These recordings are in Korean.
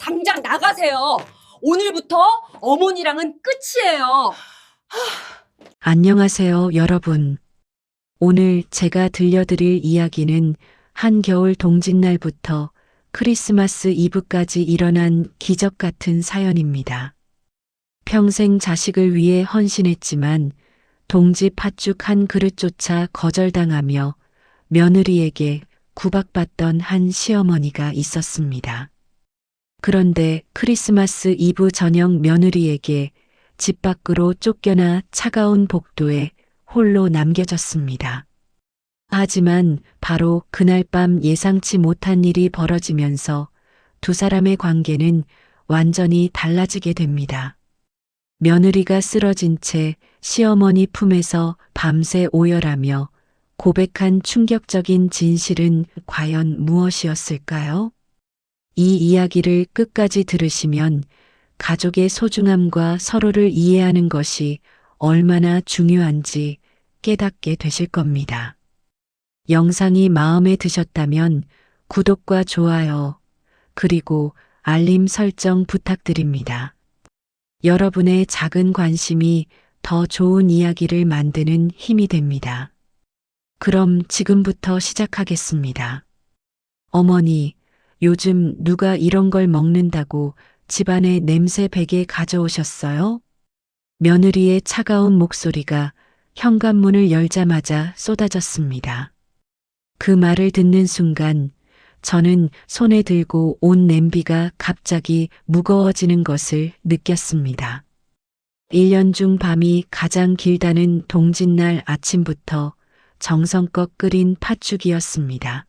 당장 나가세요. 오늘부터 어머니랑은 끝이에요. 안녕하세요, 여러분. 오늘 제가 들려드릴 이야기는 한겨울 동짓날부터 크리스마스 이브까지 일어난 기적 같은 사연입니다. 평생 자식을 위해 헌신했지만 동지 팥죽 한 그릇조차 거절당하며 며느리에게 구박받던 한 시어머니가 있었습니다. 그런데 크리스마스 이브 저녁 며느리에게 집 밖으로 쫓겨나 차가운 복도에 홀로 남겨졌습니다. 하지만 바로 그날 밤 예상치 못한 일이 벌어지면서 두 사람의 관계는 완전히 달라지게 됩니다. 며느리가 쓰러진 채 시어머니 품에서 밤새 오열하며 고백한 충격적인 진실은 과연 무엇이었을까요? 이 이야기를 끝까지 들으시면 가족의 소중함과 서로를 이해하는 것이 얼마나 중요한지 깨닫게 되실 겁니다. 영상이 마음에 드셨다면 구독과 좋아요, 그리고 알림 설정 부탁드립니다. 여러분의 작은 관심이 더 좋은 이야기를 만드는 힘이 됩니다. 그럼 지금부터 시작하겠습니다. 어머니, 요즘 누가 이런 걸 먹는다고 집안에 냄새 배게 가져오셨어요? 며느리의 차가운 목소리가 현관문을 열자마자 쏟아졌습니다. 그 말을 듣는 순간 저는 손에 들고 온 냄비가 갑자기 무거워지는 것을 느꼈습니다. 1년 중 밤이 가장 길다는 동짓날 아침부터 정성껏 끓인 팥죽이었습니다.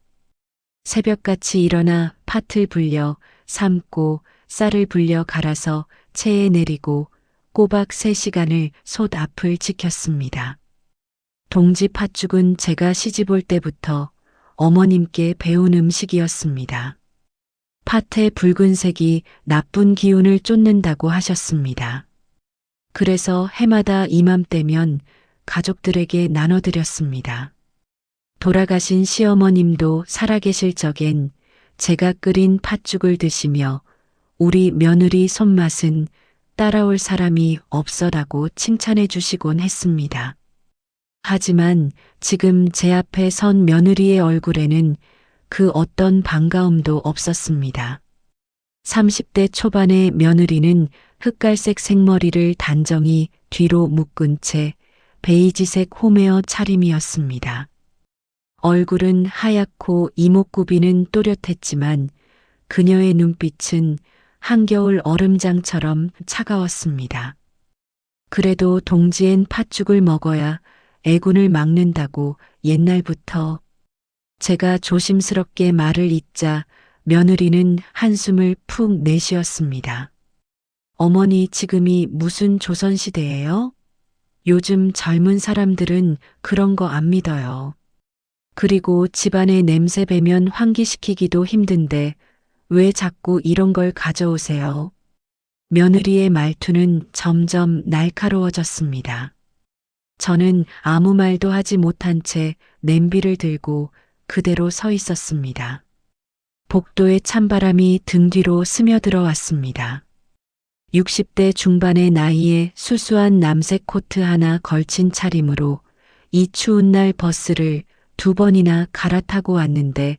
새벽같이 일어나 팥을 불려 삶고 쌀을 불려 갈아서 체에 내리고 꼬박 3시간을 솥 앞을 지켰습니다. 동지 팥죽은 제가 시집올 때부터 어머님께 배운 음식이었습니다. 팥의 붉은색이 나쁜 기운을 쫓는다고 하셨습니다. 그래서 해마다 이맘때면 가족들에게 나눠드렸습니다. 돌아가신 시어머님도 살아계실 적엔 제가 끓인 팥죽을 드시며 우리 며느리 손맛은 따라올 사람이 없어라고 칭찬해 주시곤 했습니다. 하지만 지금 제 앞에 선 며느리의 얼굴에는 그 어떤 반가움도 없었습니다. 30대 초반의 며느리는 흑갈색 생머리를 단정히 뒤로 묶은 채 베이지색 홈웨어 차림이었습니다. 얼굴은 하얗고 이목구비는 또렷했지만 그녀의 눈빛은 한겨울 얼음장처럼 차가웠습니다. 그래도 동지엔 팥죽을 먹어야 애군을 막는다고 옛날부터. 제가 조심스럽게 말을 잇자 며느리는 한숨을 푹 내쉬었습니다. 어머니, 지금이 무슨 조선시대예요? 요즘 젊은 사람들은 그런 거 안 믿어요. 그리고 집안에 냄새 배면 환기시키기도 힘든데 왜 자꾸 이런 걸 가져오세요? 며느리의 말투는 점점 날카로워졌습니다. 저는 아무 말도 하지 못한 채 냄비를 들고 그대로 서 있었습니다. 복도의 찬바람이 등 뒤로 스며들어 왔습니다. 60대 중반의 나이에 수수한 남색 코트 하나 걸친 차림으로 이 추운 날 버스를 2번이나 갈아타고 왔는데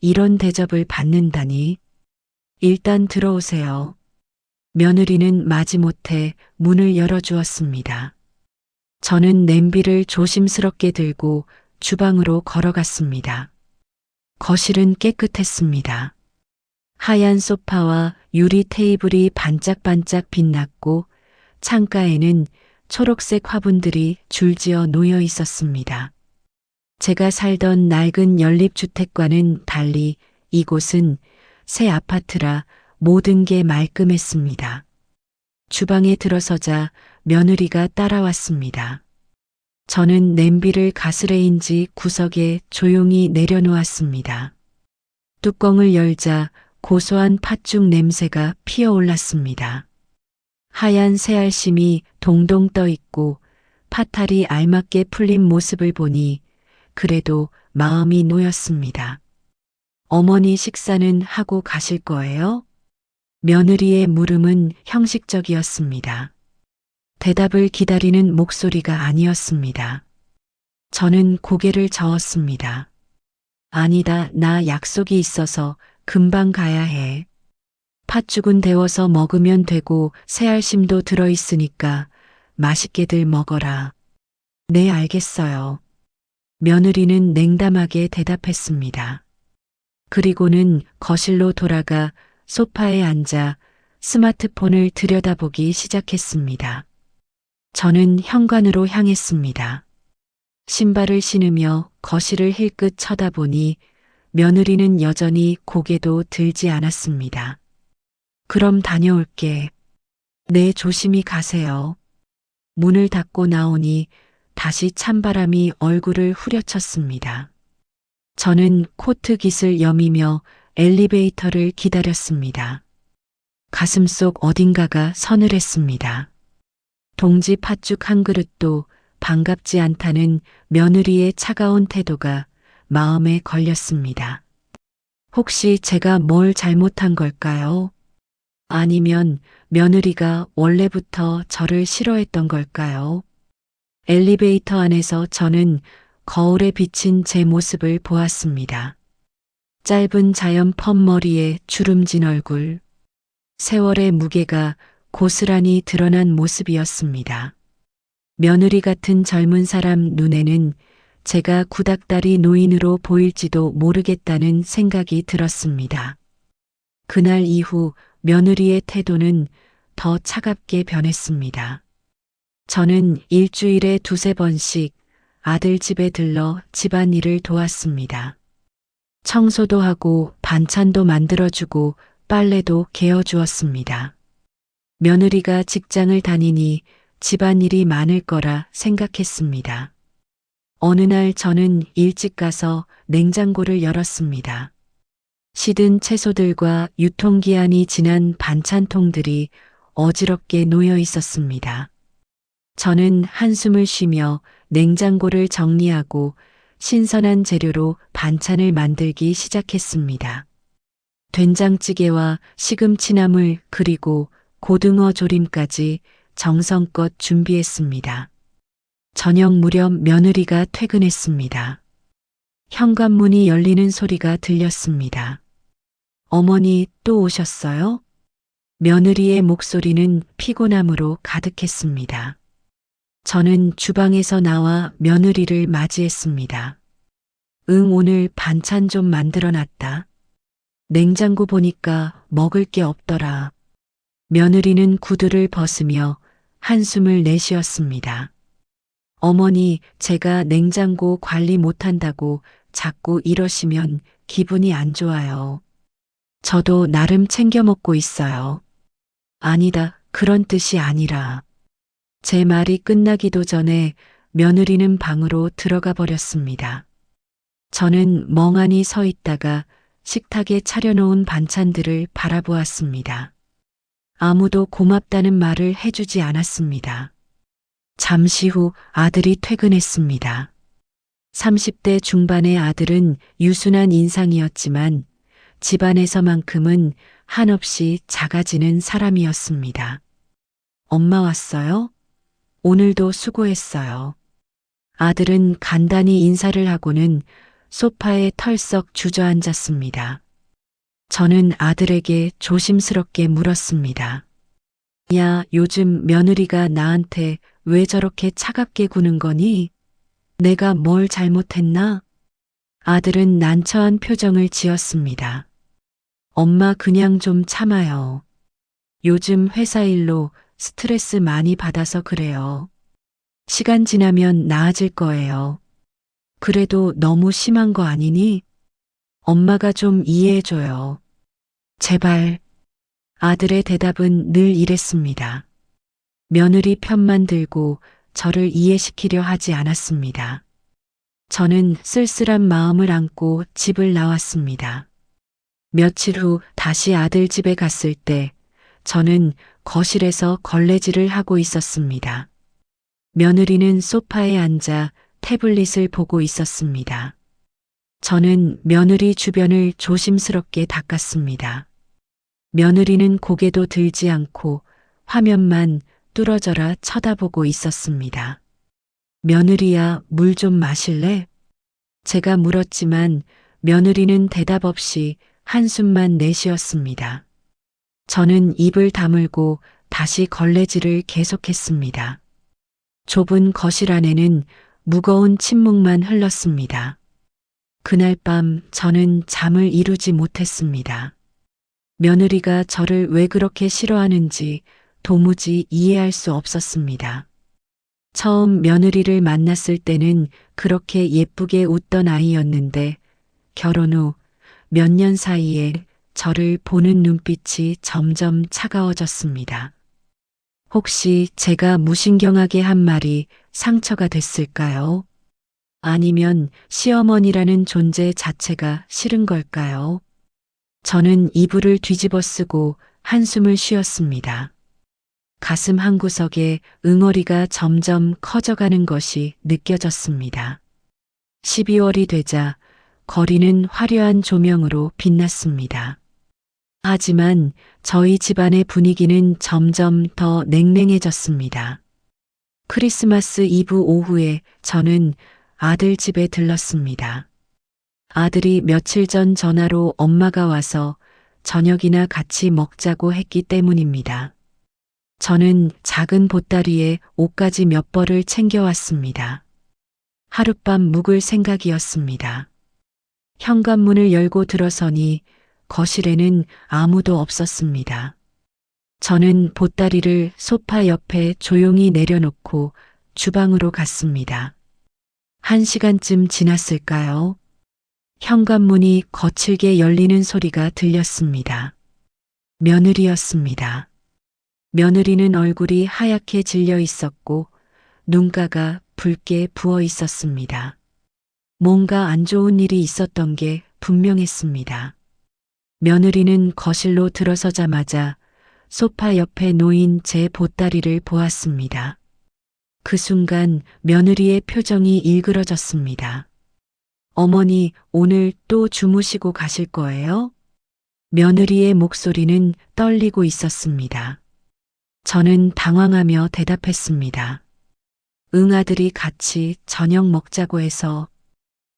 이런 대접을 받는다니. 일단 들어오세요. 며느리는 마지못해 문을 열어주었습니다. 저는 냄비를 조심스럽게 들고 주방으로 걸어갔습니다. 거실은 깨끗했습니다. 하얀 소파와 유리 테이블이 반짝반짝 빛났고 창가에는 초록색 화분들이 줄지어 놓여 있었습니다. 제가 살던 낡은 연립주택과는 달리 이곳은 새 아파트라 모든 게 말끔했습니다. 주방에 들어서자 며느리가 따라왔습니다. 저는 냄비를 가스레인지 구석에 조용히 내려놓았습니다. 뚜껑을 열자 고소한 팥죽 냄새가 피어올랐습니다. 하얀 새알심이 동동 떠 있고 파탈이 알맞게 풀린 모습을 보니 그래도 마음이 놓였습니다. 어머니, 식사는 하고 가실 거예요? 며느리의 물음은 형식적이었습니다. 대답을 기다리는 목소리가 아니었습니다. 저는 고개를 저었습니다. 아니다, 나 약속이 있어서 금방 가야 해. 팥죽은 데워서 먹으면 되고 새알심도 들어있으니까 맛있게들 먹어라. 네, 알겠어요. 며느리는 냉담하게 대답했습니다. 그리고는 거실로 돌아가 소파에 앉아 스마트폰을 들여다보기 시작했습니다. 저는 현관으로 향했습니다. 신발을 신으며 거실을 힐끗 쳐다보니 며느리는 여전히 고개도 들지 않았습니다. 그럼 다녀올게. 네, 조심히 가세요. 문을 닫고 나오니 다시 찬바람이 얼굴을 후려쳤습니다. 저는 코트 깃을 여미며 엘리베이터를 기다렸습니다. 가슴속 어딘가가 서늘했습니다. 동지 팥죽 한 그릇도 반갑지 않다는 며느리의 차가운 태도가 마음에 걸렸습니다. 혹시 제가 뭘 잘못한 걸까요? 아니면 며느리가 원래부터 저를 싫어했던 걸까요? 엘리베이터 안에서 저는 거울에 비친 제 모습을 보았습니다. 짧은 자연 펌머리에 주름진 얼굴, 세월의 무게가 고스란히 드러난 모습이었습니다. 며느리 같은 젊은 사람 눈에는 제가 구닥다리 노인으로 보일지도 모르겠다는 생각이 들었습니다. 그날 이후 며느리의 태도는 더 차갑게 변했습니다. 저는 일주일에 2~3번씩 아들 집에 들러 집안일을 도왔습니다. 청소도 하고 반찬도 만들어주고 빨래도 개어주었습니다. 며느리가 직장을 다니니 집안일이 많을 거라 생각했습니다. 어느 날 저는 일찍 가서 냉장고를 열었습니다. 시든 채소들과 유통기한이 지난 반찬통들이 어지럽게 놓여 있었습니다. 저는 한숨을 쉬며 냉장고를 정리하고 신선한 재료로 반찬을 만들기 시작했습니다. 된장찌개와 시금치나물 그리고 고등어 조림까지 정성껏 준비했습니다. 저녁 무렵 며느리가 퇴근했습니다. 현관문이 열리는 소리가 들렸습니다. 어머니 또 오셨어요? 며느리의 목소리는 피곤함으로 가득했습니다. 저는 주방에서 나와 며느리를 맞이했습니다. 응, 오늘 반찬 좀 만들어 놨다. 냉장고 보니까 먹을 게 없더라. 며느리는 구두를 벗으며 한숨을 내쉬었습니다. 어머니, 제가 냉장고 관리 못한다고 자꾸 이러시면 기분이 안 좋아요. 저도 나름 챙겨 먹고 있어요. 아니다, 그런 뜻이 아니라. 제 말이 끝나기도 전에 며느리는 방으로 들어가 버렸습니다. 저는 멍하니 서 있다가 식탁에 차려놓은 반찬들을 바라보았습니다. 아무도 고맙다는 말을 해주지 않았습니다. 잠시 후 아들이 퇴근했습니다. 30대 중반의 아들은 유순한 인상이었지만 집안에서만큼은 한없이 작아지는 사람이었습니다. 엄마 왔어요? 오늘도 수고했어요. 아들은 간단히 인사를 하고는 소파에 털썩 주저앉았습니다. 저는 아들에게 조심스럽게 물었습니다. 야, 요즘 며느리가 나한테 왜 저렇게 차갑게 구는 거니? 내가 뭘 잘못했나? 아들은 난처한 표정을 지었습니다. 엄마 그냥 좀 참아요. 요즘 회사 일로 스트레스 많이 받아서 그래요. 시간 지나면 나아질 거예요. 그래도 너무 심한 거 아니니? 엄마가 좀 이해해줘요. 제발. 아들의 대답은 늘 이랬습니다. 며느리 편만 들고 저를 이해시키려 하지 않았습니다. 저는 쓸쓸한 마음을 안고 집을 나왔습니다. 며칠 후 다시 아들 집에 갔을 때 저는 거실에서 걸레질을 하고 있었습니다. 며느리는 소파에 앉아 태블릿을 보고 있었습니다. 저는 며느리 주변을 조심스럽게 닦았습니다. 며느리는 고개도 들지 않고 화면만 뚫어져라 쳐다보고 있었습니다. 며느리야, 물 좀 마실래? 제가 물었지만 며느리는 대답 없이 한숨만 내쉬었습니다. 저는 입을 다물고 다시 걸레질을 계속했습니다. 좁은 거실 안에는 무거운 침묵만 흘렀습니다. 그날 밤 저는 잠을 이루지 못했습니다. 며느리가 저를 왜 그렇게 싫어하는지 도무지 이해할 수 없었습니다. 처음 며느리를 만났을 때는 그렇게 예쁘게 웃던 아이였는데 결혼 후 몇 년 사이에 저를 보는 눈빛이 점점 차가워졌습니다. 혹시 제가 무신경하게 한 말이 상처가 됐을까요? 아니면 시어머니라는 존재 자체가 싫은 걸까요? 저는 이불을 뒤집어 쓰고 한숨을 쉬었습니다. 가슴 한구석에 응어리가 점점 커져가는 것이 느껴졌습니다. 12월이 되자 거리는 화려한 조명으로 빛났습니다. 하지만 저희 집안의 분위기는 점점 더 냉랭해졌습니다. 크리스마스 이브 오후에 저는 아들 집에 들렀습니다. 아들이 며칠 전 전화로 엄마가 와서 저녁이나 같이 먹자고 했기 때문입니다. 저는 작은 보따리에 옷까지 몇 벌을 챙겨왔습니다. 하룻밤 묵을 생각이었습니다. 현관문을 열고 들어서니 거실에는 아무도 없었습니다. 저는 보따리를 소파 옆에 조용히 내려놓고 주방으로 갔습니다. 1시간쯤 지났을까요? 현관문이 거칠게 열리는 소리가 들렸습니다. 며느리였습니다. 며느리는 얼굴이 하얗게 질려 있었고 눈가가 붉게 부어 있었습니다. 뭔가 안 좋은 일이 있었던 게 분명했습니다. 며느리는 거실로 들어서자마자 소파 옆에 놓인 제 보따리를 보았습니다. 그 순간 며느리의 표정이 일그러졌습니다. 어머니, 오늘 또 주무시고 가실 거예요? 며느리의 목소리는 떨리고 있었습니다. 저는 당황하며 대답했습니다. 응, 아들이 같이 저녁 먹자고 해서.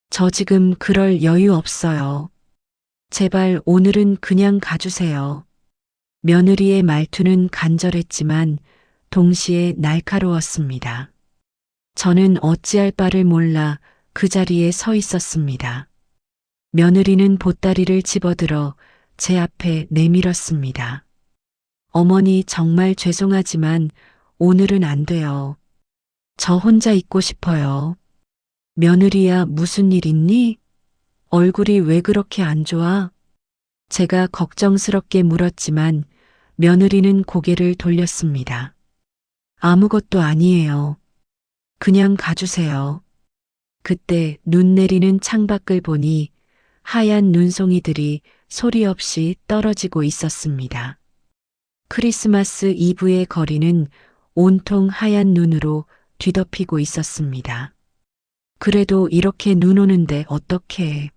저 지금 그럴 여유 없어요. 제발 오늘은 그냥 가주세요. 며느리의 말투는 간절했지만 동시에 날카로웠습니다. 저는 어찌할 바를 몰라 그 자리에 서 있었습니다. 며느리는 보따리를 집어들어 제 앞에 내밀었습니다. 어머니, 정말 죄송하지만 오늘은 안 돼요. 저 혼자 있고 싶어요. 며느리야, 무슨 일 있니? 얼굴이 왜 그렇게 안 좋아? 제가 걱정스럽게 물었지만 며느리는 고개를 돌렸습니다. 아무것도 아니에요. 그냥 가주세요. 그때 눈 내리는 창밖을 보니 하얀 눈송이들이 소리 없이 떨어지고 있었습니다. 크리스마스 이브의 거리는 온통 하얀 눈으로 뒤덮이고 있었습니다. 그래도 이렇게 눈 오는데 어떡해.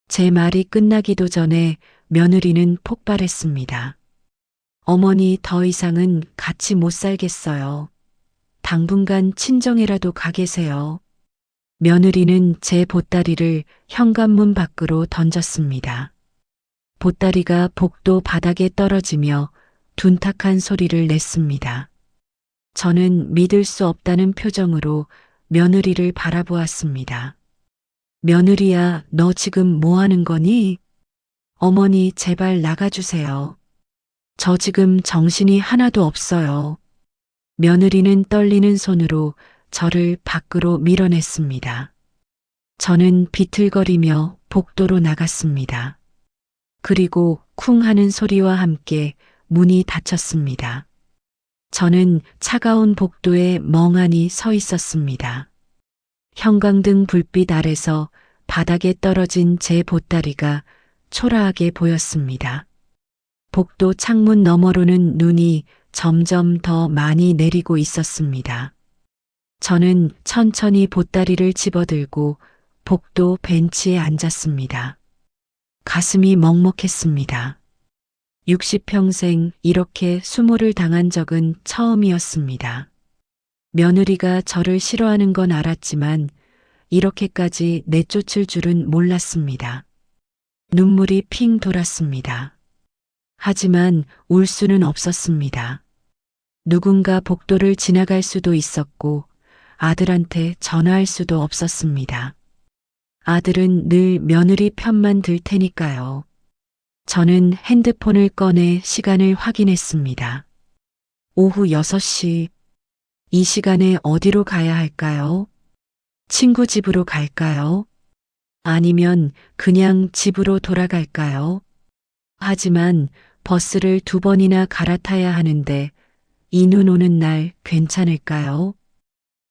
제 말이 끝나기도 전에 며느리는 폭발했습니다. 어머니, 더 이상은 같이 못 살겠어요. 당분간 친정에라도 가 계세요. 며느리는 제 보따리를 현관문 밖으로 던졌습니다. 보따리가 복도 바닥에 떨어지며 둔탁한 소리를 냈습니다. 저는 믿을 수 없다는 표정으로 며느리를 바라보았습니다. 며느리야, 너 지금 뭐 하는 거니? 어머니, 제발 나가주세요. 저 지금 정신이 하나도 없어요. 며느리는 떨리는 손으로 저를 밖으로 밀어냈습니다. 저는 비틀거리며 복도로 나갔습니다. 그리고 쿵 하는 소리와 함께 문이 닫혔습니다. 저는 차가운 복도에 멍하니 서 있었습니다. 형광등 불빛 아래서 바닥에 떨어진 제 보따리가 초라하게 보였습니다. 복도 창문 너머로는 눈이 점점 더 많이 내리고 있었습니다. 저는 천천히 보따리를 집어들고 복도 벤치에 앉았습니다. 가슴이 먹먹했습니다. 60평생 이렇게 수모를 당한 적은 처음이었습니다. 며느리가 저를 싫어하는 건 알았지만 이렇게까지 내쫓을 줄은 몰랐습니다. 눈물이 핑 돌았습니다. 하지만 울 수는 없었습니다. 누군가 복도를 지나갈 수도 있었고 아들한테 전화할 수도 없었습니다. 아들은 늘 며느리 편만 들 테니까요. 저는 핸드폰을 꺼내 시간을 확인했습니다. 오후 6시. 이 시간에 어디로 가야 할까요? 친구 집으로 갈까요? 아니면 그냥 집으로 돌아갈까요? 하지만 버스를 2번이나 갈아타야 하는데 이 눈 오는 날 괜찮을까요?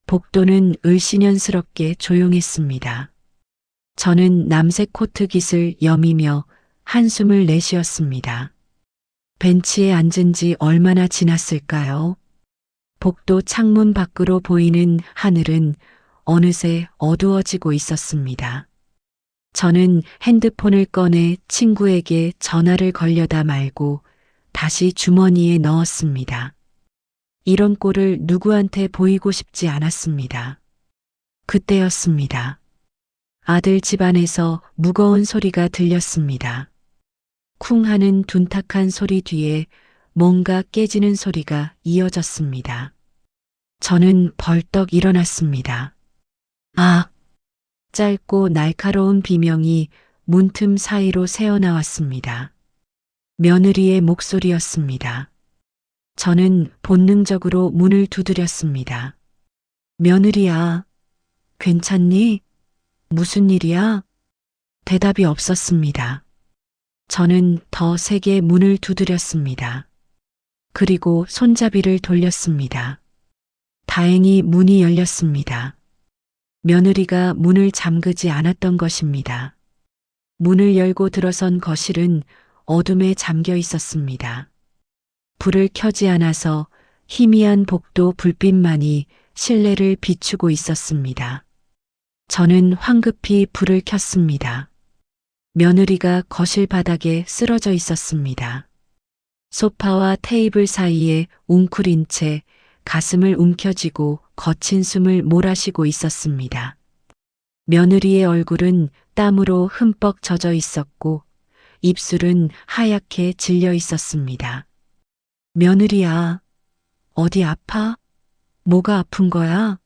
복도는 을씨년스럽게 조용했습니다. 저는 남색 코트 깃을 여미며 한숨을 내쉬었습니다. 벤치에 앉은 지 얼마나 지났을까요? 복도 창문 밖으로 보이는 하늘은 어느새 어두워지고 있었습니다. 저는 핸드폰을 꺼내 친구에게 전화를 걸려다 말고 다시 주머니에 넣었습니다. 이런 꼴을 누구한테 보이고 싶지 않았습니다. 그때였습니다. 아들 집안에서 무거운 소리가 들렸습니다. 쿵 하는 둔탁한 소리 뒤에 뭔가 깨지는 소리가 이어졌습니다. 저는 벌떡 일어났습니다. 아! 짧고 날카로운 비명이 문틈 사이로 새어나왔습니다. 며느리의 목소리였습니다. 저는 본능적으로 문을 두드렸습니다. 며느리야, 괜찮니? 무슨 일이야? 대답이 없었습니다. 저는 더 세게 문을 두드렸습니다. 그리고 손잡이를 돌렸습니다. 다행히 문이 열렸습니다. 며느리가 문을 잠그지 않았던 것입니다. 문을 열고 들어선 거실은 어둠에 잠겨 있었습니다. 불을 켜지 않아서 희미한 복도 불빛만이 실내를 비추고 있었습니다. 저는 황급히 불을 켰습니다. 며느리가 거실 바닥에 쓰러져 있었습니다. 소파와 테이블 사이에 웅크린 채 가슴을 움켜쥐고 거친 숨을 몰아쉬고 있었습니다. 며느리의 얼굴은 땀으로 흠뻑 젖어 있었고 입술은 하얗게 질려 있었습니다. 며느리야, 어디 아파? 뭐가 아픈 거야?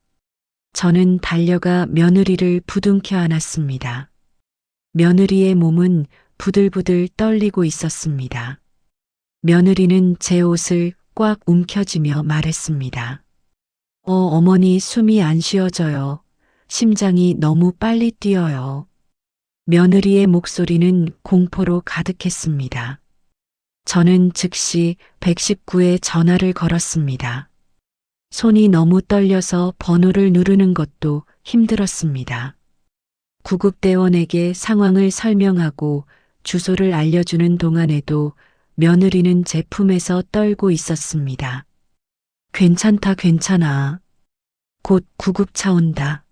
저는 달려가 며느리를 부둥켜 안았습니다. 며느리의 몸은 부들부들 떨리고 있었습니다. 며느리는 제 옷을 꽉 움켜쥐며 말했습니다. 어머니 숨이 안 쉬어져요. 심장이 너무 빨리 뛰어요. 며느리의 목소리는 공포로 가득했습니다. 저는 즉시 119에 전화를 걸었습니다. 손이 너무 떨려서 번호를 누르는 것도 힘들었습니다. 구급대원에게 상황을 설명하고 주소를 알려주는 동안에도 며느리는 제 품에서 떨고 있었습니다. 괜찮다, 괜찮아. 곧 구급차 온다.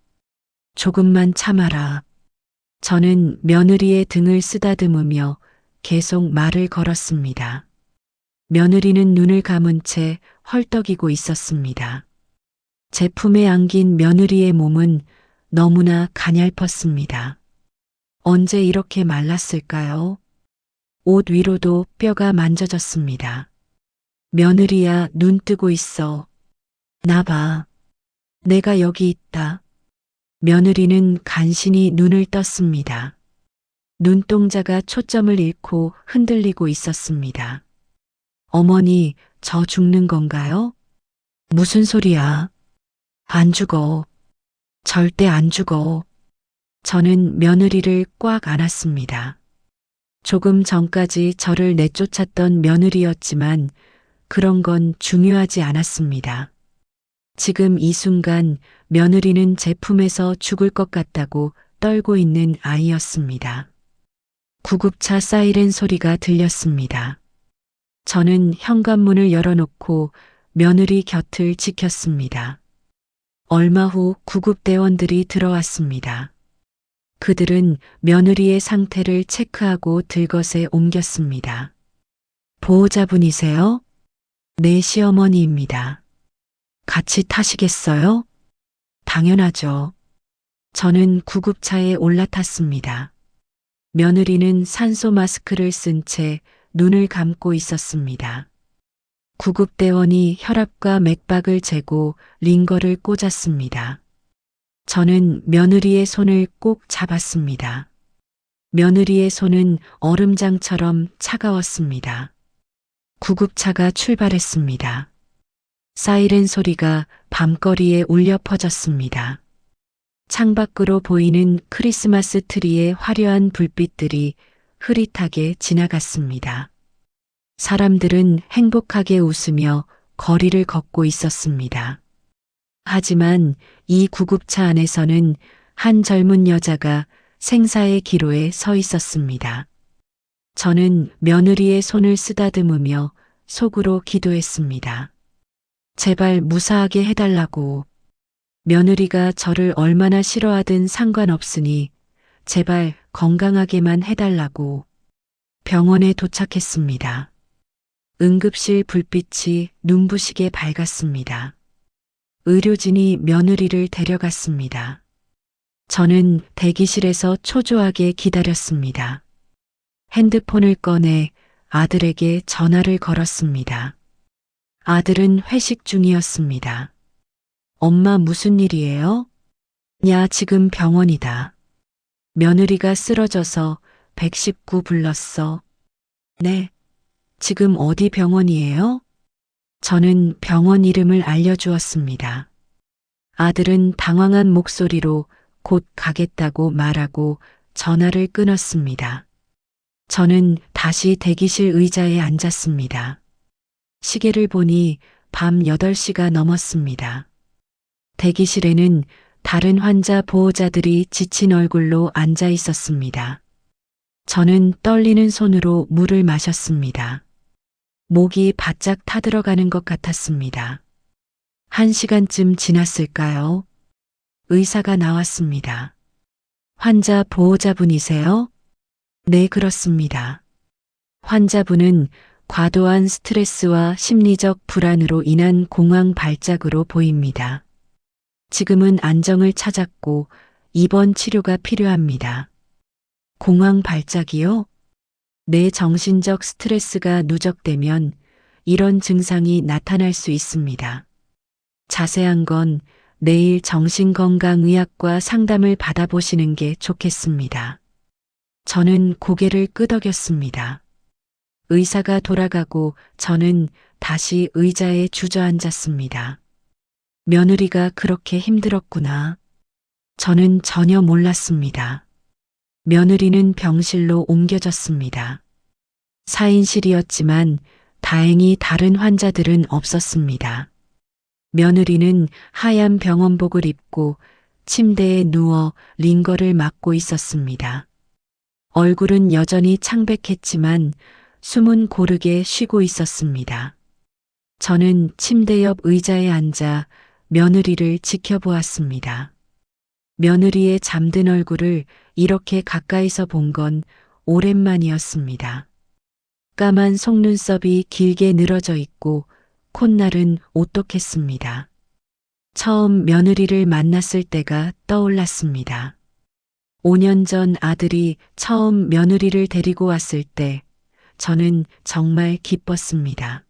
조금만 참아라. 저는 며느리의 등을 쓰다듬으며 계속 말을 걸었습니다. 며느리는 눈을 감은 채 헐떡이고 있었습니다. 제 품에 안긴 며느리의 몸은 너무나 가냘펐습니다. 언제 이렇게 말랐을까요? 옷 위로도 뼈가 만져졌습니다. 며느리야, 눈 뜨고 있어. 나 봐. 내가 여기 있다. 며느리는 간신히 눈을 떴습니다. 눈동자가 초점을 잃고 흔들리고 있었습니다. 어머니, 저 죽는 건가요? 무슨 소리야? 안 죽어. 절대 안 죽어. 저는 며느리를 꽉 안았습니다. 조금 전까지 저를 내쫓았던 며느리였지만 그런 건 중요하지 않았습니다. 지금 이 순간 며느리는 제 품에서 죽을 것 같다고 떨고 있는 아이였습니다. 구급차 사이렌 소리가 들렸습니다. 저는 현관문을 열어놓고 며느리 곁을 지켰습니다. 얼마 후 구급대원들이 들어왔습니다. 그들은 며느리의 상태를 체크하고 들것에 옮겼습니다. 보호자분이세요? 네, 시어머니입니다. 같이 타시겠어요? 당연하죠. 저는 구급차에 올라탔습니다. 며느리는 산소 마스크를 쓴 채 눈을 감고 있었습니다. 구급대원이 혈압과 맥박을 재고 링거를 꽂았습니다. 저는 며느리의 손을 꼭 잡았습니다. 며느리의 손은 얼음장처럼 차가웠습니다. 구급차가 출발했습니다. 사이렌 소리가 밤거리에 울려 퍼졌습니다. 창밖으로 보이는 크리스마스 트리의 화려한 불빛들이 흐릿하게 지나갔습니다. 사람들은 행복하게 웃으며 거리를 걷고 있었습니다. 하지만 이 구급차 안에서는 한 젊은 여자가 생사의 기로에 서 있었습니다. 저는 며느리의 손을 쓰다듬으며 속으로 기도했습니다. 제발 무사하게 해달라고. 며느리가 저를 얼마나 싫어하든 상관없으니 제발 건강하게만 해달라고. 병원에 도착했습니다. 응급실 불빛이 눈부시게 밝았습니다. 의료진이 며느리를 데려갔습니다. 저는 대기실에서 초조하게 기다렸습니다. 핸드폰을 꺼내 아들에게 전화를 걸었습니다. 아들은 회식 중이었습니다. 엄마 무슨 일이에요? 야, 지금 병원이다. 며느리가 쓰러져서 119 불렀어. 네. 지금 어디 병원이에요? 저는 병원 이름을 알려주었습니다. 아들은 당황한 목소리로 곧 가겠다고 말하고 전화를 끊었습니다. 저는 다시 대기실 의자에 앉았습니다. 시계를 보니 밤 8시가 넘었습니다. 대기실에는 다른 환자 보호자들이 지친 얼굴로 앉아 있었습니다. 저는 떨리는 손으로 물을 마셨습니다. 목이 바짝 타들어가는 것 같았습니다. 1시간쯤 지났을까요? 의사가 나왔습니다. 환자 보호자분이세요? 네, 그렇습니다. 환자분은 과도한 스트레스와 심리적 불안으로 인한 공황 발작으로 보입니다. 지금은 안정을 찾았고 입원 치료가 필요합니다. 공황 발작이요? 내 정신적 스트레스가 누적되면 이런 증상이 나타날 수 있습니다. 자세한 건 내일 정신건강의학과 상담을 받아보시는 게 좋겠습니다. 저는 고개를 끄덕였습니다. 의사가 돌아가고 저는 다시 의자에 주저앉았습니다. 며느리가 그렇게 힘들었구나. 저는 전혀 몰랐습니다. 며느리는 병실로 옮겨졌습니다. 4인실이었지만 다행히 다른 환자들은 없었습니다. 며느리는 하얀 병원복을 입고 침대에 누워 링거를 맞고 있었습니다. 얼굴은 여전히 창백했지만 숨은 고르게 쉬고 있었습니다. 저는 침대 옆 의자에 앉아 며느리를 지켜보았습니다. 며느리의 잠든 얼굴을 이렇게 가까이서 본 건 오랜만이었습니다. 까만 속눈썹이 길게 늘어져 있고 콧날은 오똑했습니다. 처음 며느리를 만났을 때가 떠올랐습니다. 5년 전 아들이 처음 며느리를 데리고 왔을 때 저는 정말 기뻤습니다.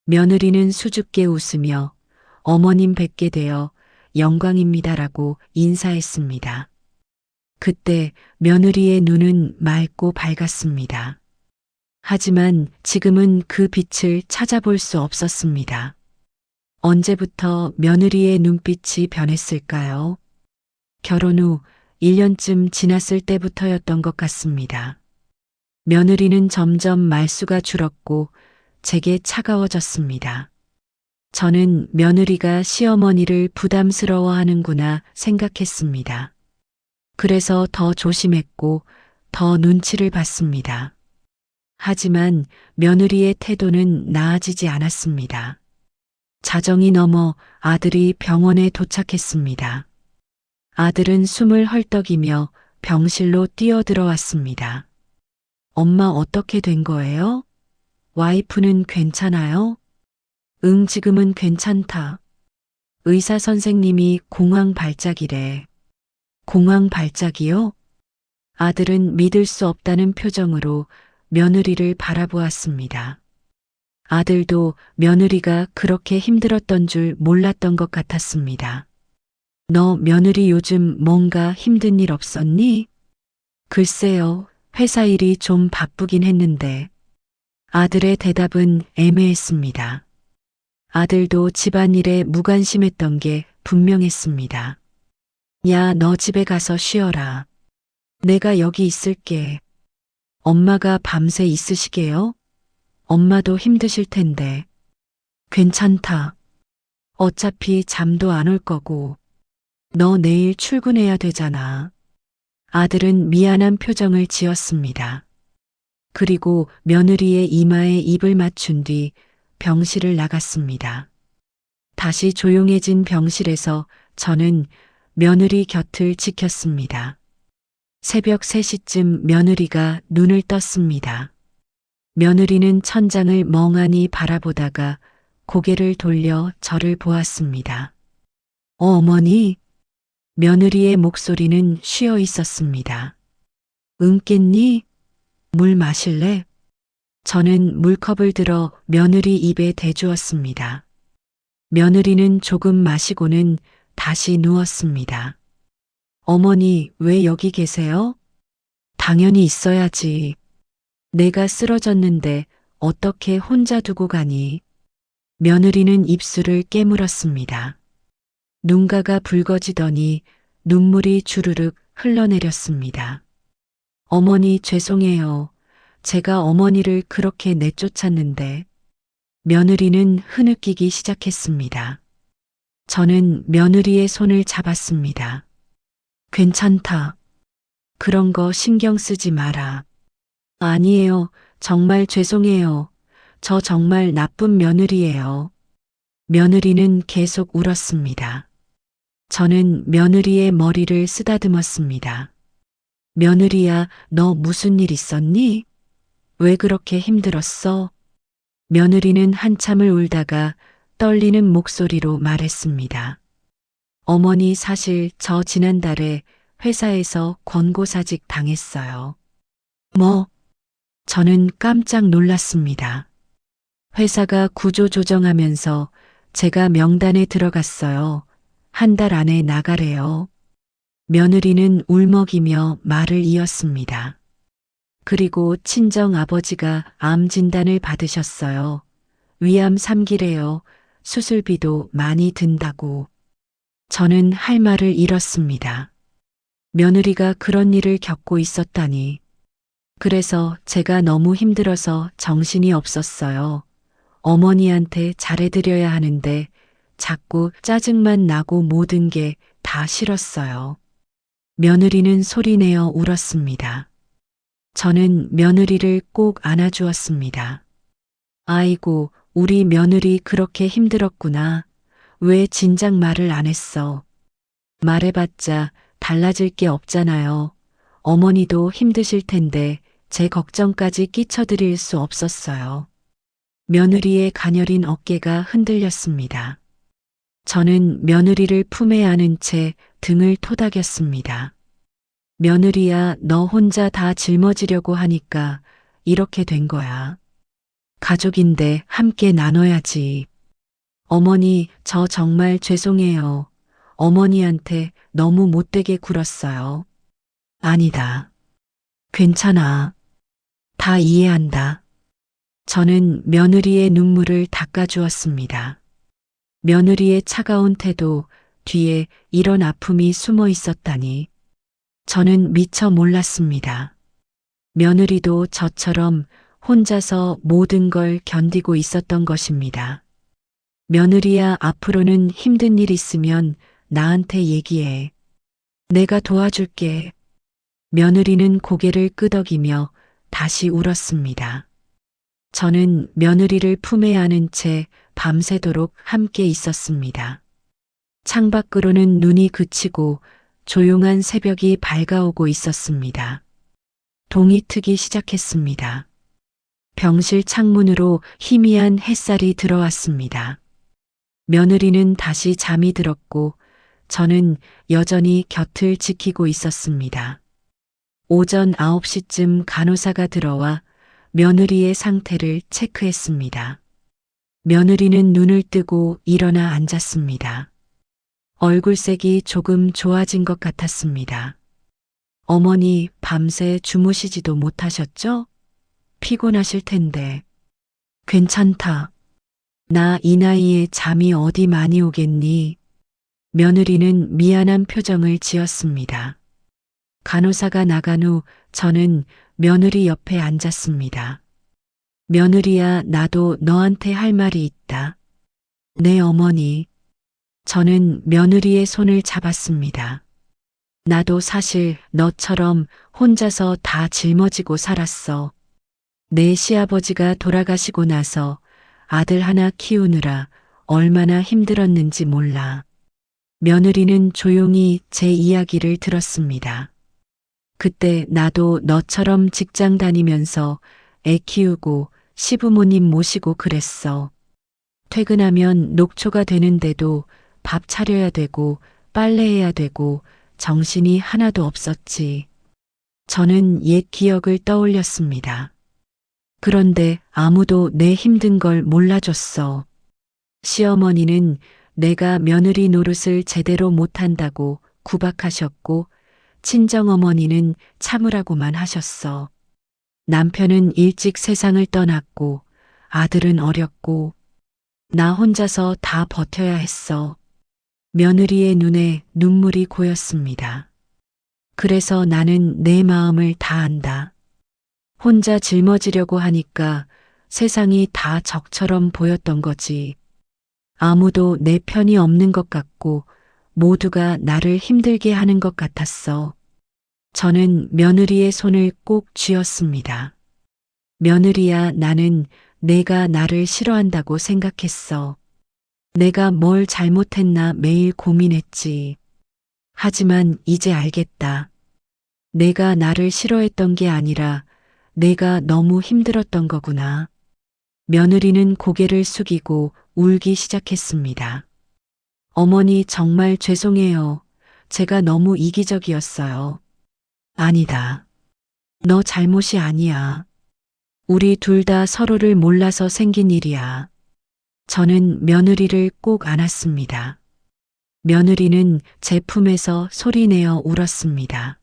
며느리는 수줍게 웃으며 어머님 뵙게 되어 영광입니다라고 인사했습니다. 그때 며느리의 눈은 맑고 밝았습니다. 하지만 지금은 그 빛을 찾아볼 수 없었습니다. 언제부터 며느리의 눈빛이 변했을까요? 결혼 후 1년쯤 지났을 때부터였던 것 같습니다. 며느리는 점점 말수가 줄었고 제게 차가워졌습니다. 저는 며느리가 시어머니를 부담스러워하는구나 생각했습니다. 그래서 더 조심했고 더 눈치를 봤습니다. 하지만 며느리의 태도는 나아지지 않았습니다. 자정이 넘어 아들이 병원에 도착했습니다. 아들은 숨을 헐떡이며 병실로 뛰어들어왔습니다. 엄마 어떻게 된 거예요? 와이프는 괜찮아요? 응, 지금은 괜찮다. 의사 선생님이 공황 발작이래. 공황 발작이요? 아들은 믿을 수 없다는 표정으로 며느리를 바라보았습니다. 아들도 며느리가 그렇게 힘들었던 줄 몰랐던 것 같았습니다. 너 며느리 요즘 뭔가 힘든 일 없었니? 글쎄요, 회사 일이 좀 바쁘긴 했는데. 아들의 대답은 애매했습니다. 아들도 집안일에 무관심했던 게 분명했습니다. 야, 너 집에 가서 쉬어라. 내가 여기 있을게. 엄마가 밤새 있으시게요? 엄마도 힘드실 텐데. 괜찮다. 어차피 잠도 안 올 거고. 너 내일 출근해야 되잖아. 아들은 미안한 표정을 지었습니다. 그리고 며느리의 이마에 입을 맞춘 뒤 병실을 나갔습니다. 다시 조용해진 병실에서 저는 며느리 곁을 지켰습니다. 새벽 3시쯤 며느리가 눈을 떴습니다. 며느리는 천장을 멍하니 바라보다가 고개를 돌려 저를 보았습니다. 어머니? 며느리의 목소리는 쉬어 있었습니다. 응, 깼니? 물 마실래? 저는 물컵을 들어 며느리 입에 대주었습니다. 며느리는 조금 마시고는 다시 누웠습니다. 어머니, 왜 여기 계세요? 당연히 있어야지. 내가 쓰러졌는데 어떻게 혼자 두고 가니? 며느리는 입술을 깨물었습니다. 눈가가 붉어지더니 눈물이 주르륵 흘러내렸습니다. 어머니, 죄송해요. 제가 어머니를 그렇게 내쫓았는데. 며느리는 흐느끼기 시작했습니다. 저는 며느리의 손을 잡았습니다. 괜찮다. 그런 거 신경 쓰지 마라. 아니에요. 정말 죄송해요. 저 정말 나쁜 며느리예요. 며느리는 계속 울었습니다. 저는 며느리의 머리를 쓰다듬었습니다. 며느리야, 너 무슨 일 있었니? 왜 그렇게 힘들었어? 며느리는 한참을 울다가 떨리는 목소리로 말했습니다. 어머니, 사실 저 지난달에 회사에서 권고사직 당했어요. 뭐? 저는 깜짝 놀랐습니다. 회사가 구조조정하면서 제가 명단에 들어갔어요. 한 달 안에 나가래요. 며느리는 울먹이며 말을 이었습니다. 그리고 친정 아버지가 암 진단을 받으셨어요. 위암 3기래요. 수술비도 많이 든다고. 저는 할 말을 잃었습니다. 며느리가 그런 일을 겪고 있었다니. 그래서 제가 너무 힘들어서 정신이 없었어요. 어머니한테 잘해드려야 하는데 자꾸 짜증만 나고 모든 게 다 싫었어요. 며느리는 소리내어 울었습니다. 저는 며느리를 꼭 안아주었습니다. 아이고, 우리 며느리 그렇게 힘들었구나. 왜 진작 말을 안 했어? 말해봤자 달라질 게 없잖아요. 어머니도 힘드실 텐데 제 걱정까지 끼쳐드릴 수 없었어요. 며느리의 가녀린 어깨가 흔들렸습니다. 저는 며느리를 품에 안은 채 등을 토닥였습니다. 며느리야, 너 혼자 다 짊어지려고 하니까 이렇게 된 거야. 가족인데 함께 나눠야지. 어머니, 저 정말 죄송해요. 어머니한테 너무 못되게 굴었어요. 아니다. 괜찮아. 다 이해한다. 저는 며느리의 눈물을 닦아주었습니다. 며느리의 차가운 태도 뒤에 이런 아픔이 숨어 있었다니. 저는 미처 몰랐습니다. 며느리도 저처럼 혼자서 모든 걸 견디고 있었던 것입니다. 며느리야, 앞으로는 힘든 일 있으면 나한테 얘기해. 내가 도와줄게. 며느리는 고개를 끄덕이며 다시 울었습니다. 저는 며느리를 품에 안은 채 밤새도록 함께 있었습니다. 창밖으로는 눈이 그치고 조용한 새벽이 밝아오고 있었습니다. 동이 트기 시작했습니다. 병실 창문으로 희미한 햇살이 들어왔습니다. 며느리는 다시 잠이 들었고 저는 여전히 곁을 지키고 있었습니다. 오전 9시쯤 간호사가 들어와 며느리의 상태를 체크했습니다. 며느리는 눈을 뜨고 일어나 앉았습니다. 얼굴색이 조금 좋아진 것 같았습니다. 어머니 밤새 주무시지도 못하셨죠? 피곤하실 텐데. 괜찮다. 나 이 나이에 잠이 어디 많이 오겠니? 며느리는 미안한 표정을 지었습니다. 간호사가 나간 후 저는 며느리 옆에 앉았습니다. 며느리야, 나도 너한테 할 말이 있다. 네, 어머니. 저는 며느리의 손을 잡았습니다. 나도 사실 너처럼 혼자서 다 짊어지고 살았어. 내 시아버지가 돌아가시고 나서 아들 하나 키우느라 얼마나 힘들었는지 몰라. 며느리는 조용히 제 이야기를 들었습니다. 그때 나도 너처럼 직장 다니면서 애 키우고 시부모님 모시고 그랬어. 퇴근하면 녹초가 되는데도 밥 차려야 되고 빨래해야 되고 정신이 하나도 없었지. 저는 옛 기억을 떠올렸습니다. 그런데 아무도 내 힘든 걸 몰라줬어. 시어머니는 내가 며느리 노릇을 제대로 못한다고 구박하셨고 친정어머니는 참으라고만 하셨어. 남편은 일찍 세상을 떠났고 아들은 어렸고 나 혼자서 다 버텨야 했어. 며느리의 눈에 눈물이 고였습니다. 그래서 나는 내 마음을 다 안다. 혼자 짊어지려고 하니까 세상이 다 적처럼 보였던 거지. 아무도 내 편이 없는 것 같고 모두가 나를 힘들게 하는 것 같았어. 저는 며느리의 손을 꼭 쥐었습니다. 며느리야, 나는 내가 나를 싫어한다고 생각했어. 내가 뭘 잘못했나 매일 고민했지. 하지만 이제 알겠다. 내가 나를 싫어했던 게 아니라 내가 너무 힘들었던 거구나. 며느리는 고개를 숙이고 울기 시작했습니다. 어머니, 정말 죄송해요. 제가 너무 이기적이었어요. 아니다. 너 잘못이 아니야. 우리 둘 다 서로를 몰라서 생긴 일이야. 저는 며느리를 꼭 안았습니다. 며느리는 제 품에서 소리내어 울었습니다.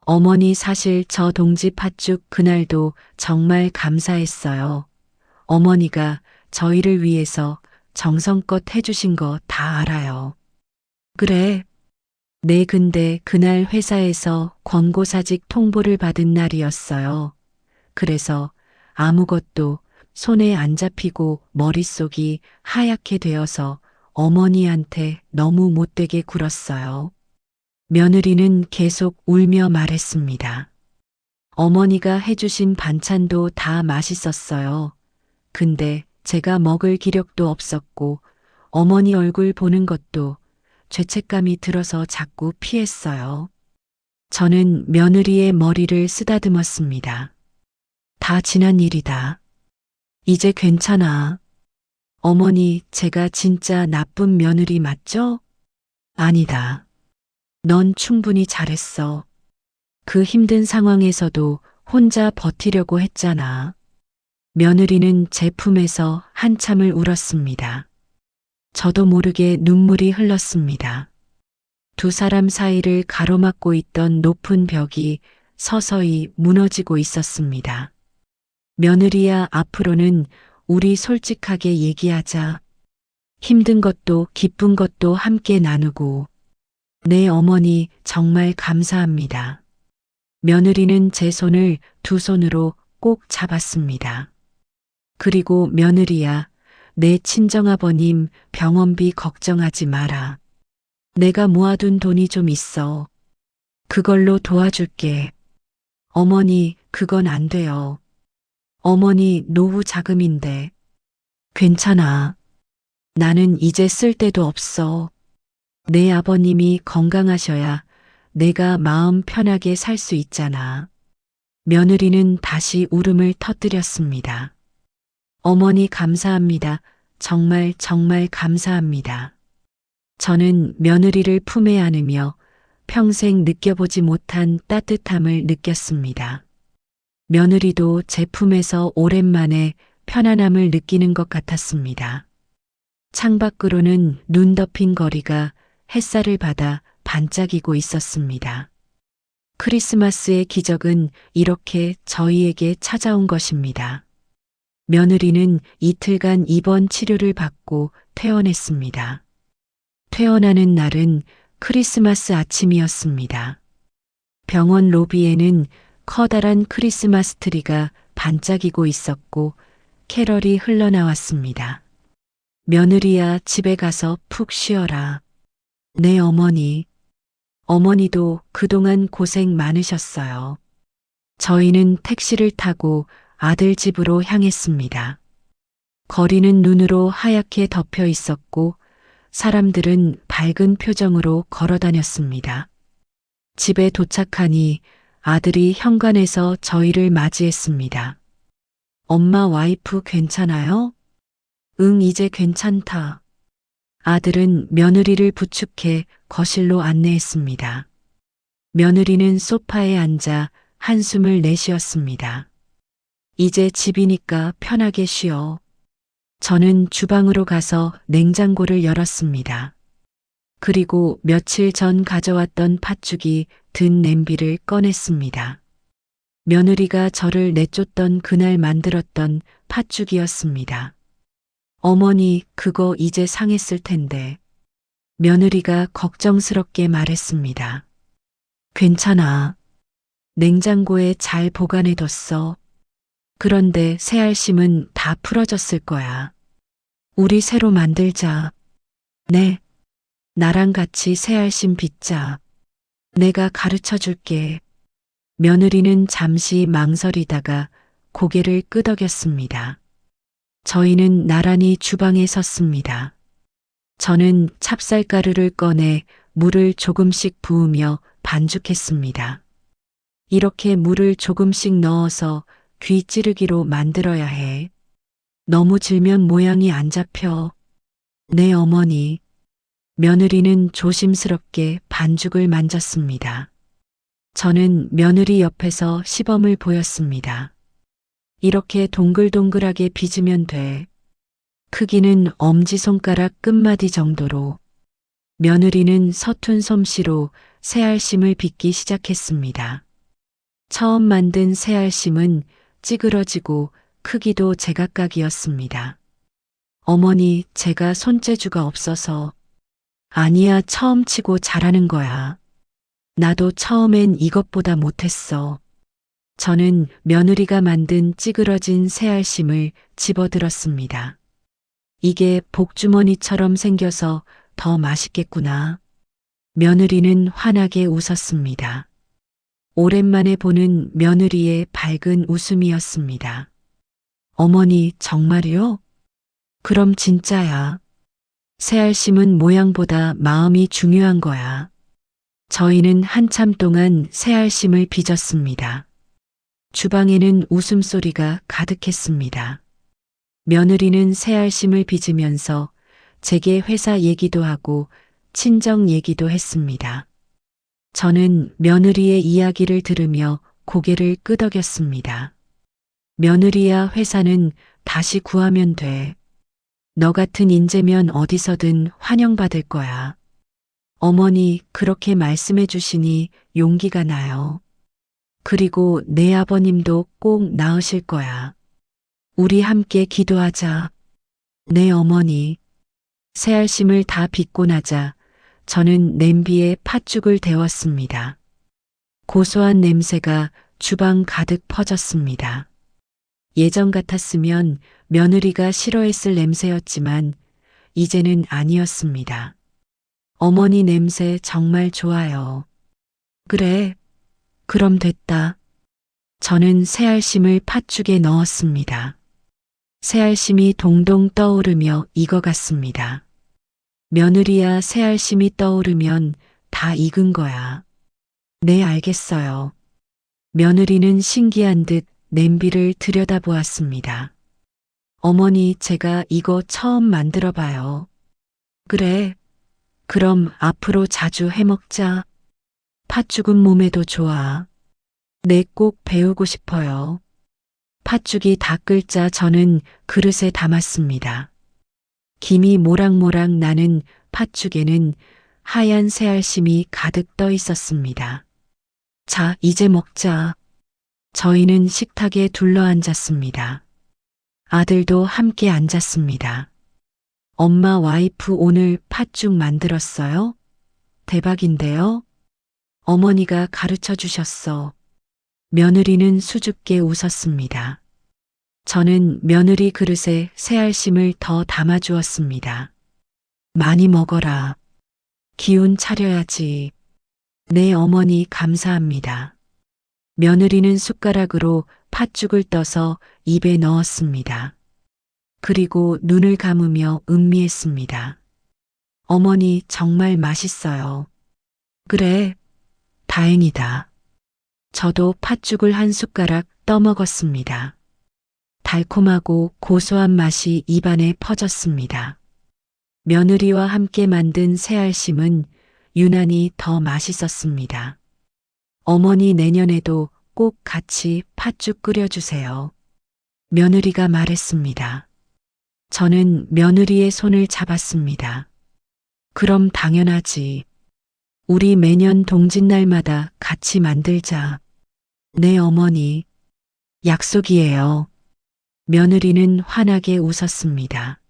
어머니, 사실 저 동지 팥죽 그날도 정말 감사했어요. 어머니가 저희를 위해서 정성껏 해주신 거 다 알아요. 그래. 네, 근데 그날 회사에서 권고사직 통보를 받은 날이었어요. 그래서 아무것도 손에 안 잡히고 머릿속이 하얗게 되어서 어머니한테 너무 못되게 굴었어요. 며느리는 계속 울며 말했습니다. 어머니가 해주신 반찬도 다 맛있었어요. 근데 제가 먹을 기력도 없었고 어머니 얼굴 보는 것도 죄책감이 들어서 자꾸 피했어요. 저는 며느리의 머리를 쓰다듬었습니다. 다 지난 일이다. 이제 괜찮아. 어머니, 제가 진짜 나쁜 며느리 맞죠? 아니다. 넌 충분히 잘했어. 그 힘든 상황에서도 혼자 버티려고 했잖아. 며느리는 제 품에서 한참을 울었습니다. 저도 모르게 눈물이 흘렀습니다. 두 사람 사이를 가로막고 있던 높은 벽이 서서히 무너지고 있었습니다. 며느리야, 앞으로는 우리 솔직하게 얘기하자. 힘든 것도 기쁜 것도 함께 나누고. 네, 어머니, 정말 감사합니다. 며느리는 제 손을 두 손으로 꼭 잡았습니다. 그리고 며느리야, 내 친정아버님 병원비 걱정하지 마라. 내가 모아둔 돈이 좀 있어. 그걸로 도와줄게. 어머니, 그건 안 돼요. 어머니 노후 자금인데. 괜찮아. 나는 이제 쓸 데도 없어. 내 아버님이 건강하셔야 내가 마음 편하게 살 수 있잖아. 며느리는 다시 울음을 터뜨렸습니다. 어머니 감사합니다. 정말 정말 감사합니다. 저는 며느리를 품에 안으며 평생 느껴보지 못한 따뜻함을 느꼈습니다. 며느리도 제 품에서 오랜만에 편안함을 느끼는 것 같았습니다. 창밖으로는 눈 덮인 거리가 햇살을 받아 반짝이고 있었습니다. 크리스마스의 기적은 이렇게 저희에게 찾아온 것입니다. 며느리는 이틀간 입원 치료를 받고 퇴원했습니다. 퇴원하는 날은 크리스마스 아침이었습니다. 병원 로비에는 커다란 크리스마스 트리가 반짝이고 있었고 캐럴이 흘러나왔습니다. 며느리야, 집에 가서 푹 쉬어라. 네, 어머니. 어머니도 그동안 고생 많으셨어요. 저희는 택시를 타고 아들 집으로 향했습니다. 거리는 눈으로 하얗게 덮여 있었고 사람들은 밝은 표정으로 걸어 다녔습니다. 집에 도착하니 아들이 현관에서 저희를 맞이했습니다. 엄마, 와이프 괜찮아요? 응, 이제 괜찮다. 아들은 며느리를 부축해 거실로 안내했습니다. 며느리는 소파에 앉아 한숨을 내쉬었습니다. 이제 집이니까 편하게 쉬어. 저는 주방으로 가서 냉장고를 열었습니다. 그리고 며칠 전 가져왔던 팥죽이 든 냄비를 꺼냈습니다. 며느리가 저를 내쫓던 그날 만들었던 팥죽이었습니다. 어머니, 그거 이제 상했을 텐데. 며느리가 걱정스럽게 말했습니다. 괜찮아. 냉장고에 잘 보관해뒀어. 그런데 새알심은 다 풀어졌을 거야. 우리 새로 만들자. 네. 나랑 같이 새알심 빚자. 내가 가르쳐 줄게. 며느리는 잠시 망설이다가 고개를 끄덕였습니다. 저희는 나란히 주방에 섰습니다. 저는 찹쌀가루를 꺼내 물을 조금씩 부으며 반죽했습니다. 이렇게 물을 조금씩 넣어서 귀 찌르기로 만들어야 해. 너무 질면 모양이 안 잡혀. 네, 어머니. 며느리는 조심스럽게 반죽을 만졌습니다. 저는 며느리 옆에서 시범을 보였습니다. 이렇게 동글동글하게 빚으면 돼. 크기는 엄지손가락 끝마디 정도로. 며느리는 서툰 솜씨로 새알심을 빚기 시작했습니다. 처음 만든 새알심은 찌그러지고 크기도 제각각이었습니다. 어머니, 제가 손재주가 없어서. 아니야, 처음 치고 잘하는 거야. 나도 처음엔 이것보다 못했어. 저는 며느리가 만든 찌그러진 새알심을 집어들었습니다. 이게 복주머니처럼 생겨서 더 맛있겠구나. 며느리는 환하게 웃었습니다. 오랜만에 보는 며느리의 밝은 웃음이었습니다. 어머니, 정말이요? 그럼 진짜야. 새알심은 모양보다 마음이 중요한 거야. 저희는 한참 동안 새알심을 빚었습니다. 주방에는 웃음소리가 가득했습니다. 며느리는 새알심을 빚으면서 제게 회사 얘기도 하고 친정 얘기도 했습니다. 저는 며느리의 이야기를 들으며 고개를 끄덕였습니다. 며느리야, 회사는 다시 구하면 돼. 너 같은 인재면 어디서든 환영받을 거야. 어머니, 그렇게 말씀해 주시니 용기가 나요. 그리고 내 아버님도 꼭 나으실 거야. 우리 함께 기도하자. 네, 어머니. 새알심을 다 빚고 나자 저는 냄비에 팥죽을 데웠습니다. 고소한 냄새가 주방 가득 퍼졌습니다. 예전 같았으면 며느리가 싫어했을 냄새였지만 이제는 아니었습니다. 어머니 냄새 정말 좋아요. 그래, 그럼 됐다. 저는 새알심을 팥죽에 넣었습니다. 새알심이 동동 떠오르며 익어갔습니다. 며느리야, 새알심이 떠오르면 다 익은 거야. 네, 알겠어요. 며느리는 신기한 듯 냄비를 들여다보았습니다. 어머니, 제가 이거 처음 만들어 봐요. 그래. 그럼 앞으로 자주 해먹자. 팥죽은 몸에도 좋아. 네, 꼭 배우고 싶어요. 팥죽이 다 끓자 저는 그릇에 담았습니다. 김이 모락모락 나는 팥죽에는 하얀 새알심이 가득 떠 있었습니다. 자, 이제 먹자. 저희는 식탁에 둘러앉았습니다. 아들도 함께 앉았습니다. 엄마, 와이프 오늘 팥죽 만들었어요? 대박인데요? 어머니가 가르쳐 주셨어. 며느리는 수줍게 웃었습니다. 저는 며느리 그릇에 새알심을 더 담아주었습니다. 많이 먹어라. 기운 차려야지. 네, 어머니 감사합니다. 며느리는 숟가락으로 팥죽을 떠서 입에 넣었습니다. 그리고 눈을 감으며 음미했습니다. 어머니, 정말 맛있어요. 그래, 다행이다. 저도 팥죽을 한 숟가락 떠먹었습니다. 달콤하고 고소한 맛이 입안에 퍼졌습니다. 며느리와 함께 만든 새알심은 유난히 더 맛있었습니다. 어머니, 내년에도 꼭 같이 팥죽 끓여주세요. 며느리가 말했습니다. 저는 며느리의 손을 잡았습니다. 그럼 당연하지. 우리 매년 동짓날마다 같이 만들자. 네, 어머니. 약속이에요. 며느리는 환하게 웃었습니다.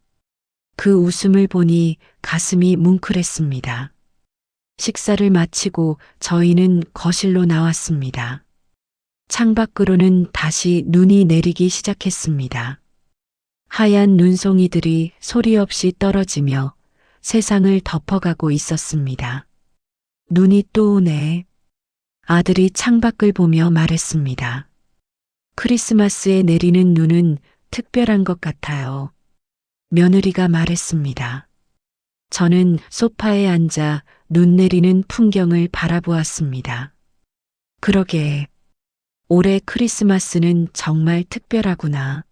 그 웃음을 보니 가슴이 뭉클했습니다. 식사를 마치고 저희는 거실로 나왔습니다. 창밖으로는 다시 눈이 내리기 시작했습니다. 하얀 눈송이들이 소리 없이 떨어지며 세상을 덮어가고 있었습니다. 눈이 또 오네. 아들이 창밖을 보며 말했습니다. 크리스마스에 내리는 눈은 특별한 것 같아요. 며느리가 말했습니다. 저는 소파에 앉아 눈 내리는 풍경을 바라보았습니다. 그러게, 올해 크리스마스는 정말 특별하구나.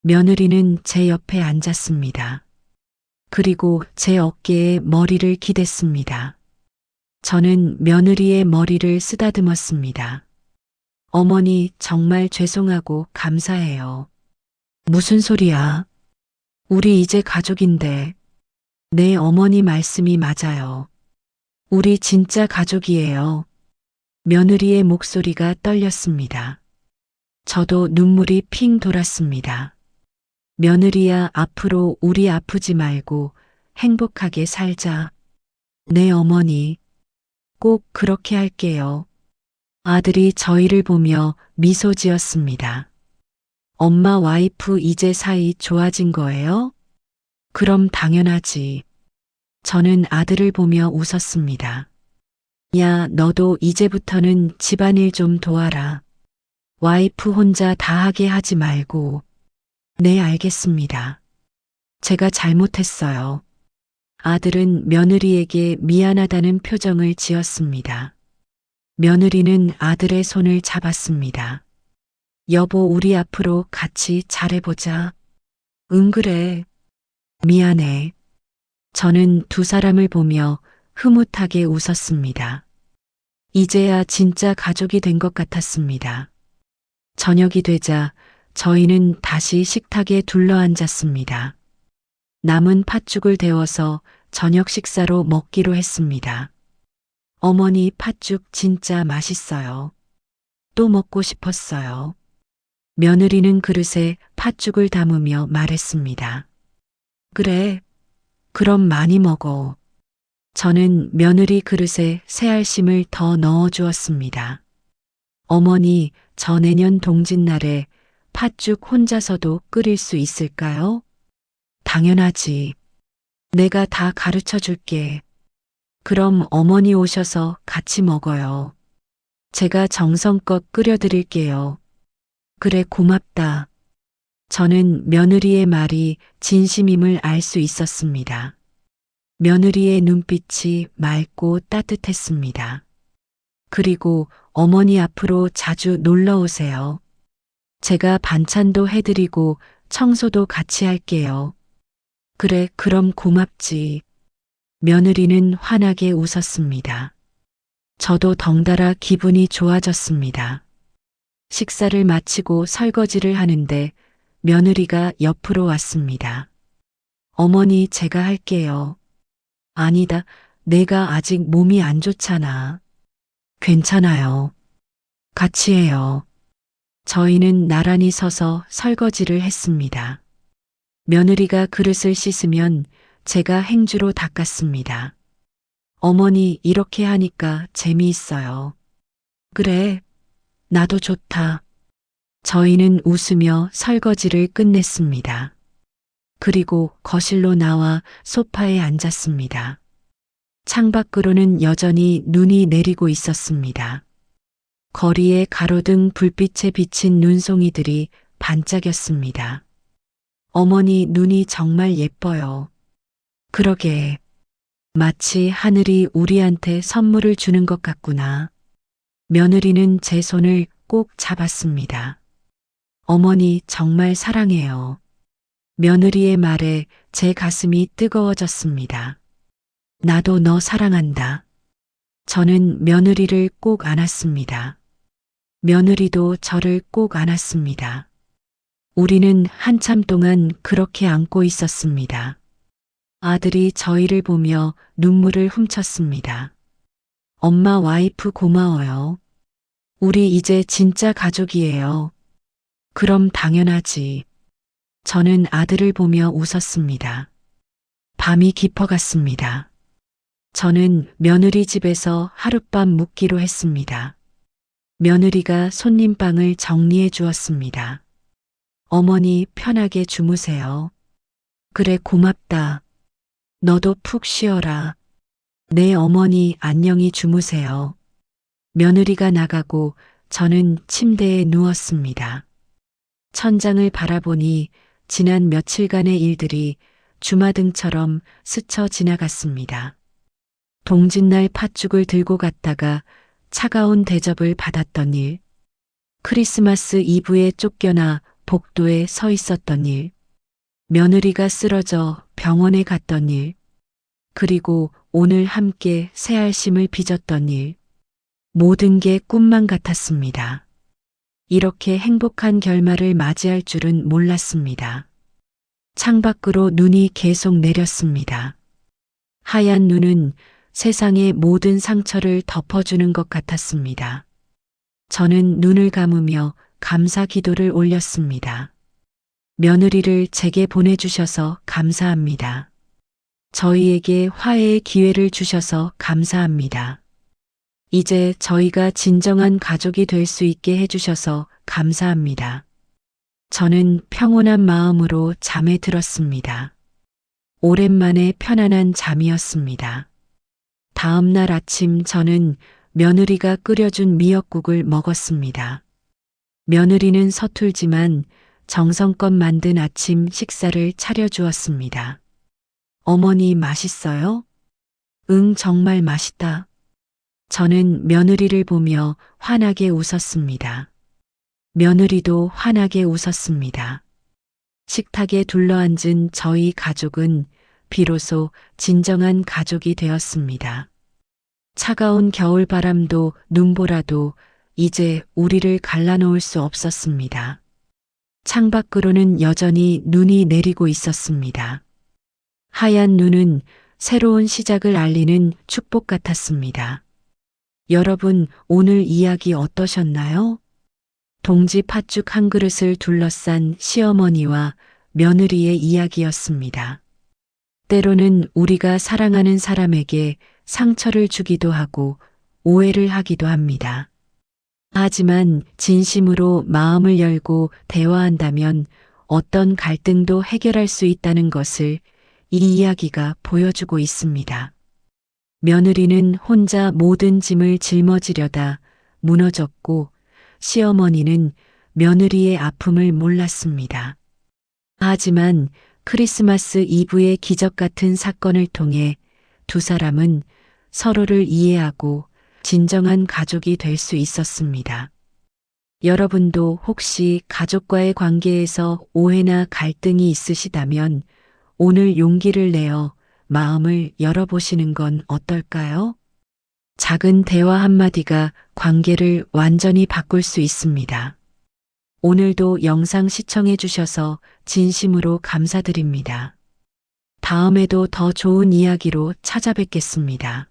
며느리는 제 옆에 앉았습니다. 그리고 제 어깨에 머리를 기댔습니다. 저는 며느리의 머리를 쓰다듬었습니다. 어머니, 정말 죄송하고 감사해요. 무슨 소리야? 우리 이제 가족인데. 네, 어머니 말씀이 맞아요. 우리 진짜 가족이에요. 며느리의 목소리가 떨렸습니다. 저도 눈물이 핑 돌았습니다. 며느리야, 앞으로 우리 아프지 말고 행복하게 살자. 네, 어머니. 꼭 그렇게 할게요. 아들이 저희를 보며 미소 지었습니다. 엄마, 와이프 이제 사이 좋아진 거예요? 그럼 당연하지. 저는 아들을 보며 웃었습니다. 야, 너도 이제부터는 집안일 좀 도와라. 와이프 혼자 다 하게 하지 말고. 네, 알겠습니다. 제가 잘못했어요. 아들은 며느리에게 미안하다는 표정을 지었습니다. 며느리는 아들의 손을 잡았습니다. 여보, 우리 앞으로 같이 잘해보자. 응, 그래. 미안해. 저는 두 사람을 보며 흐뭇하게 웃었습니다. 이제야 진짜 가족이 된 것 같았습니다. 저녁이 되자 저희는 다시 식탁에 둘러앉았습니다. 남은 팥죽을 데워서 저녁 식사로 먹기로 했습니다. 어머니, 팥죽 진짜 맛있어요. 또 먹고 싶었어요. 며느리는 그릇에 팥죽을 담으며 말했습니다. 그래, 그럼 많이 먹어. 저는 며느리 그릇에 새알심을 더 넣어 주었습니다. 어머니, 저 내년 동짓날에 팥죽 혼자서도 끓일 수 있을까요? 당연하지. 내가 다 가르쳐 줄게. 그럼 어머니 오셔서 같이 먹어요. 제가 정성껏 끓여드릴게요. 그래, 고맙다. 저는 며느리의 말이 진심임을 알 수 있었습니다. 며느리의 눈빛이 맑고 따뜻했습니다. 그리고 어머니 앞으로 자주 놀러 오세요. 제가 반찬도 해드리고 청소도 같이 할게요. 그래, 그럼 고맙지. 며느리는 환하게 웃었습니다. 저도 덩달아 기분이 좋아졌습니다. 식사를 마치고 설거지를 하는데 며느리가 옆으로 왔습니다. 어머니, 제가 할게요. 아니다, 내가 아직 몸이 안 좋잖아. 괜찮아요. 같이 해요. 저희는 나란히 서서 설거지를 했습니다. 며느리가 그릇을 씻으면 제가 행주로 닦았습니다. 어머니, 이렇게 하니까 재미있어요. 그래, 나도 좋다. 저희는 웃으며 설거지를 끝냈습니다. 그리고 거실로 나와 소파에 앉았습니다. 창밖으로는 여전히 눈이 내리고 있었습니다. 거리에 가로등 불빛에 비친 눈송이들이 반짝였습니다. 어머니, 눈이 정말 예뻐요. 그러게. 마치 하늘이 우리한테 선물을 주는 것 같구나. 며느리는 제 손을 꼭 잡았습니다. 어머니, 정말 사랑해요. 며느리의 말에 제 가슴이 뜨거워졌습니다. 나도 너 사랑한다. 저는 며느리를 꼭 안았습니다. 며느리도 저를 꼭 안았습니다. 우리는 한참 동안 그렇게 안고 있었습니다. 아들이 저희를 보며 눈물을 훔쳤습니다. 엄마, 와이프 고마워요. 우리 이제 진짜 가족이에요. 그럼 당연하지. 저는 아들을 보며 웃었습니다. 밤이 깊어갔습니다. 저는 며느리 집에서 하룻밤 묵기로 했습니다. 며느리가 손님방을 정리해 주었습니다. 어머니, 편하게 주무세요. 그래, 고맙다. 너도 푹 쉬어라. 네, 어머니, 안녕히 주무세요. 며느리가 나가고 저는 침대에 누웠습니다. 천장을 바라보니 지난 며칠간의 일들이 주마등처럼 스쳐 지나갔습니다. 동짓날 팥죽을 들고 갔다가 차가운 대접을 받았던 일, 크리스마스 이브에 쫓겨나 복도에 서 있었던 일, 며느리가 쓰러져 병원에 갔던 일, 그리고 오늘 함께 새알심을 빚었던 일, 모든 게 꿈만 같았습니다. 이렇게 행복한 결말을 맞이할 줄은 몰랐습니다. 창밖으로 눈이 계속 내렸습니다. 하얀 눈은 세상의 모든 상처를 덮어주는 것 같았습니다. 저는 눈을 감으며 감사 기도를 올렸습니다. 며느리를 제게 보내주셔서 감사합니다. 저희에게 화해의 기회를 주셔서 감사합니다. 이제 저희가 진정한 가족이 될 수 있게 해주셔서 감사합니다. 저는 평온한 마음으로 잠에 들었습니다. 오랜만에 편안한 잠이었습니다. 다음 날 아침 저는 며느리가 끓여준 미역국을 먹었습니다. 며느리는 서툴지만 정성껏 만든 아침 식사를 차려주었습니다. 어머니, 맛있어요? 응, 정말 맛있다. 저는 며느리를 보며 환하게 웃었습니다. 며느리도 환하게 웃었습니다. 식탁에 둘러앉은 저희 가족은 비로소 진정한 가족이 되었습니다. 차가운 겨울바람도 눈보라도 이제 우리를 갈라놓을 수 없었습니다. 창밖으로는 여전히 눈이 내리고 있었습니다. 하얀 눈은 새로운 시작을 알리는 축복 같았습니다. 여러분, 오늘 이야기 어떠셨나요? 동지 팥죽 한 그릇을 둘러싼 시어머니와 며느리의 이야기였습니다. 때로는 우리가 사랑하는 사람에게 상처를 주기도 하고 오해를 하기도 합니다. 하지만 진심으로 마음을 열고 대화한다면 어떤 갈등도 해결할 수 있다는 것을 이 이야기가 보여주고 있습니다. 며느리는 혼자 모든 짐을 짊어지려다 무너졌고 시어머니는 며느리의 아픔을 몰랐습니다. 하지만 크리스마스 이브의 기적 같은 사건을 통해 두 사람은 서로를 이해하고 진정한 가족이 될 수 있었습니다. 여러분도 혹시 가족과의 관계에서 오해나 갈등이 있으시다면 오늘 용기를 내어 마음을 열어보시는 건 어떨까요? 작은 대화 한마디가 관계를 완전히 바꿀 수 있습니다. 오늘도 영상 시청해 주셔서 진심으로 감사드립니다. 다음에도 더 좋은 이야기로 찾아뵙겠습니다.